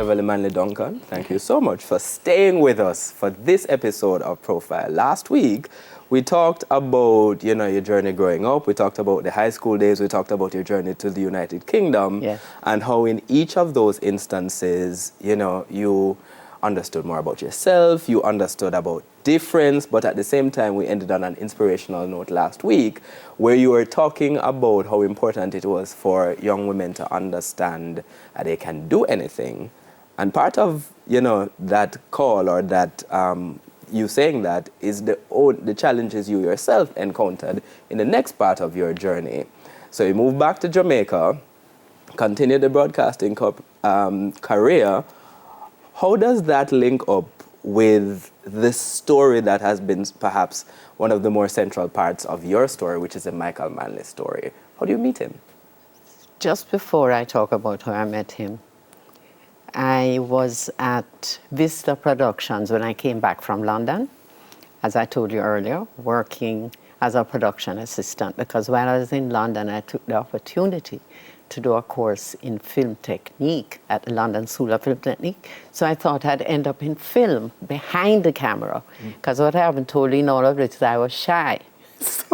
Beverley Manley-Duncan. Thank you so much for staying with us for this episode of Profile. Last week, we talked about, your journey growing up. We talked about the high school days. We talked about your journey to the United Kingdom. Yes. And how in each of those instances, you understood more about yourself. You understood about difference. But at the same time, we ended on an inspirational note last week where you were talking about how important it was for young women to understand that they can do anything. And part of, that call or that you saying that is the challenges you yourself encountered in the next part of your journey. So you moved back to Jamaica, continued the broadcasting career. How does that link up with the story that has been perhaps one of the more central parts of your story, which is the Michael Manley story? How do you meet him? Just before I talk about how I met him, I was at Vista Productions when I came back from London, as I told you earlier, working as a production assistant, because while I was in London, I took the opportunity to do a course in film technique at the London School of Film Technique. So I thought I'd end up in film, behind the camera, because what I haven't told you in all of it is I was shy. So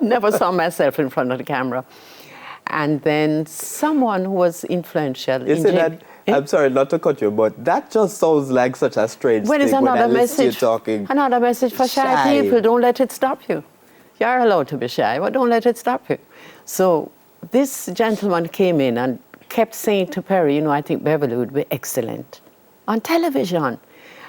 never saw myself in front of the camera. And then someone who was influential I'm sorry not to cut you, but that just sounds like such a strange thing when I listen to you talking. Another message for shy people, don't let it stop you. You're allowed to be shy, but don't let it stop you. So this gentleman came in and kept saying to Perry, I think Beverley would be excellent on television.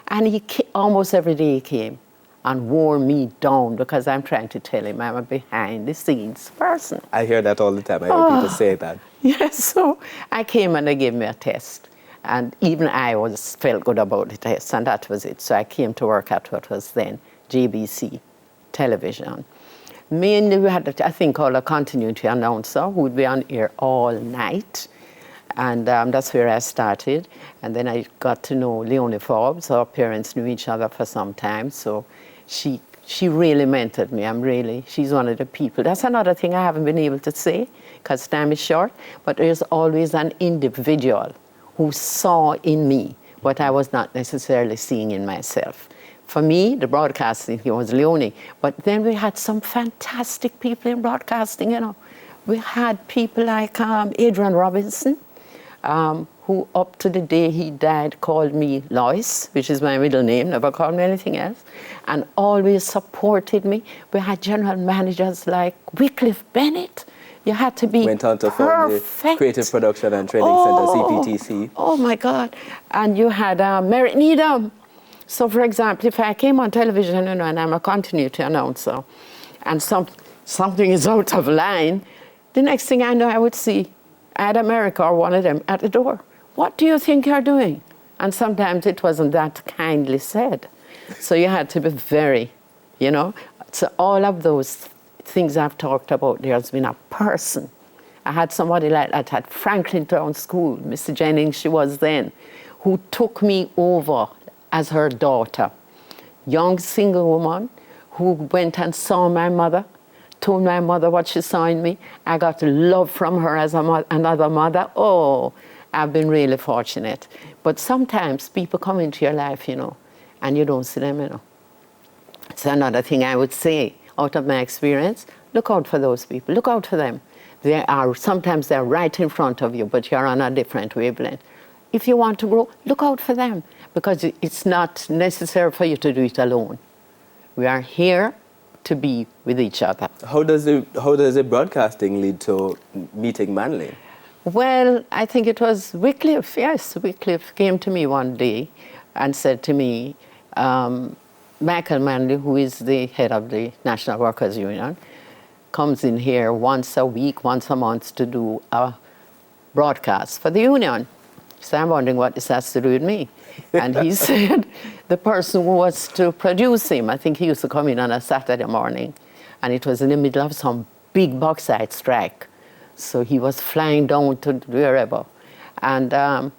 And he almost every day he came and wore me down because I'm trying to tell him I'm a behind-the-scenes person. I hear that all the time. I hear people say that. Yes, so I came and they gave me a test. And even I felt good about the test, and that was it. So I came to work at what was then JBC Television. Mainly we had a thing called a continuity announcer who would be on air all night. And that's where I started. And then I got to know Leonie Forbes. Our parents knew each other for some time. So she really mentored me. She's one of the people. That's another thing I haven't been able to say because time is short. But there's always an individual who saw in me what I was not necessarily seeing in myself. For me, the broadcasting was Leonie. But then we had some fantastic people in broadcasting, We had people like Adrian Robinson, who up to the day he died called me Lois, which is my middle name, never called me anything else, and always supported me. We had general managers like Wycliffe Bennett. You had to be Went on to form the Creative Production and Training Center, CPTC. Oh, my God. And you had Merritt Needham. So, for example, if I came on television, and I'm a continuity announcer, and something is out of line, the next thing I know, I would see Ad America or one of them at the door. What do you think you're doing? And sometimes it wasn't that kindly said. So you had to be very, So all of those things I've talked about, there's been a person. I had somebody like that at Franklin Town School, Mr. Jennings, she was then, who took me over as her daughter. Young single woman who went and saw my mother, told my mother what she saw in me. I got love from her as another mother. Oh, I've been really fortunate. But sometimes people come into your life, and you don't see them, It's another thing I would say out of my experience. Look out for those people. Look out for them. Sometimes they're right in front of you, but you're on a different wavelength. If you want to grow, look out for them, because it's not necessary for you to do it alone. We are here to be with each other. How does the broadcasting lead to meeting Manley? Well, I think it was Wycliffe. Yes, Wycliffe came to me one day and said to me, Michael Manley, who is the head of the National Workers' Union, comes in here once a week, once a month to do a broadcast for the union. So I'm wondering what this has to do with me. And he said the person who was to produce him, I think he used to come in on a Saturday morning, and it was in the middle of some big bauxite strike. So he was flying down to wherever. And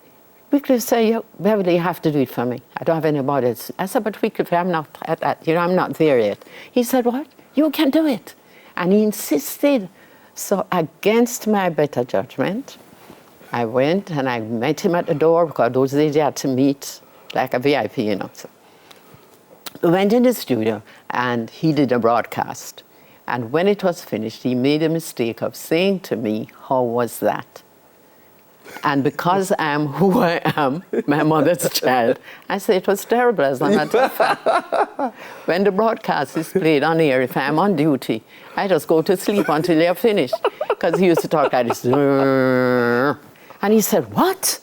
Wycliffe said, Beverley, you have to do it for me. I don't have anybody else. I said, but Wycliffe, I'm not at that. I'm not there yet. He said, what? You can do it. And he insisted. So against my better judgment, I went and I met him at the door because those days you had to meet like a VIP, you know. So we went in the studio and he did a broadcast. And when it was finished, he made a mistake of saying to me, "How was that?" And because I am who I am, my mother's child, I say it was terrible, as a matter of fact. When the broadcast is played on air, if I'm on duty, I just go to sleep until they're finished. Because he used to talk like this. And he said, "What?"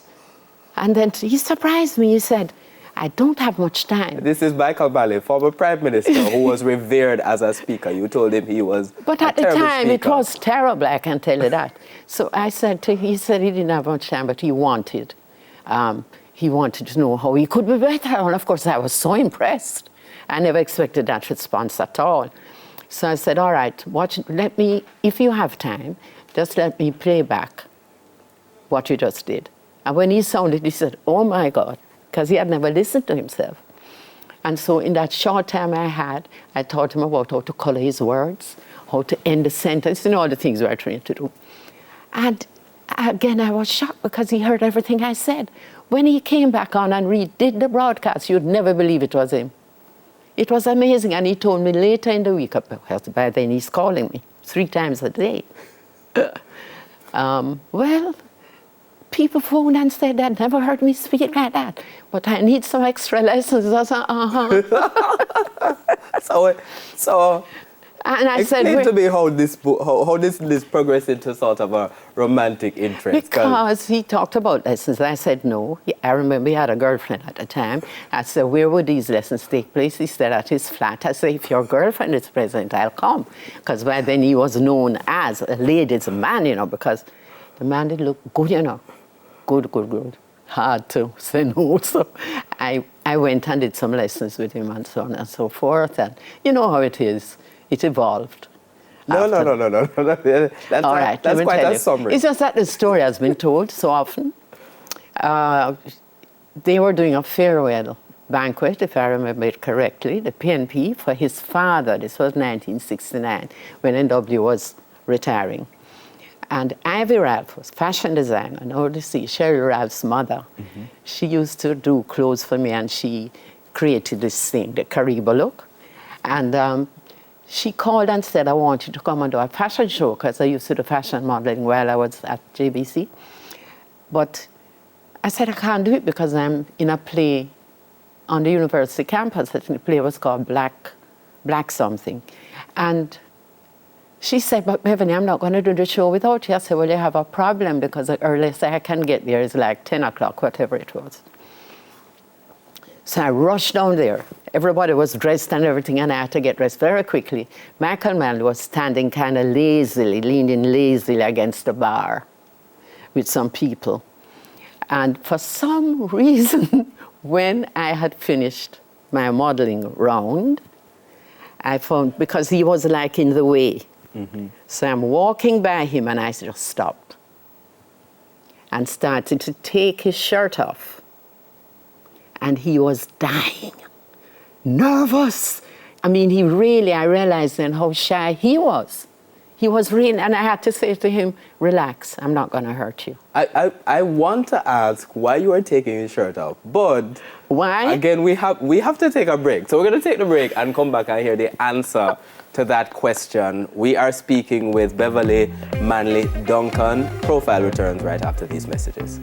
And then he surprised me. He said, "I don't have much time." This is Michael Manley, former Prime Minister, who was revered as a speaker. You told him he was But at the time, it was terrible, I can tell you that. So I said to him, he said he didn't have much time, but he wanted to know how he could be better. And of course, I was so impressed. I never expected that response at all. So I said, "All right, let me, if you have time, just let me play back what you just did." And when he sounded, he said, "Oh my God," because he had never listened to himself. And so in that short time I had, I taught him about how to color his words, how to end a sentence, and all the things we are trained to do. And again, I was shocked because he heard everything I said. When he came back on and redid the broadcast, you'd never believe it was him. It was amazing. And he told me later in the week, because by then he's calling me 3 times a day. Well, people phoned and said they'd never heard me speak like that, but I need some extra lessons. I said, So and I explain said, to me how this progressed into sort of a romantic interest. Because he talked about lessons. I said, no. I remember he had a girlfriend at the time. I said, where would these lessons take place? He said, at his flat. I said, if your girlfriend is present, I'll come. Because by then he was known as a ladies' man, you know, because the man did look good, you know. Good. Hard to say no. So I went and did some lessons with him and so on and so forth. And you know how it is. It evolved. No. That's all right, that's quite a summary. It's just that the story has been told so often. They were doing a farewell banquet, if I remember it correctly, the PNP, for his father. This was 1969, when NW was retiring. And Ivy Ralph was fashion designer. And all you see, Sherry Ralph's mother, she used to do clothes for me, and she created this thing, the Kariba look. And she called and said, I want you to come and do a fashion show, because I used to do fashion modeling while I was at JBC. But I said, I can't do it because I'm in a play on the university campus. I think the play was called Black something. And she said, but Beverley, I'm not going to do the show without you. I said, well, you have a problem because the earliest I can get there is like 10 o'clock, whatever it was. So I rushed down there. Everybody was dressed and everything, and I had to get dressed very quickly. Michael Manley was standing kind of lazily, leaning lazily against the bar with some people. And for some reason, when I had finished my modeling round, I found, because he was like in the way, so I'm walking by him and I just stopped and started to take his shirt off. And he was dying, nervous. I mean, I realized then how shy he was. He was really, and I had to say to him, relax, I'm not going to hurt you. I want to ask why you are taking his shirt off, but why? Again, we have to take a break. So we're going to take the break and come back and hear the answer to that question. We are speaking with Beverley Manley-Duncan. Profile returns right after these messages.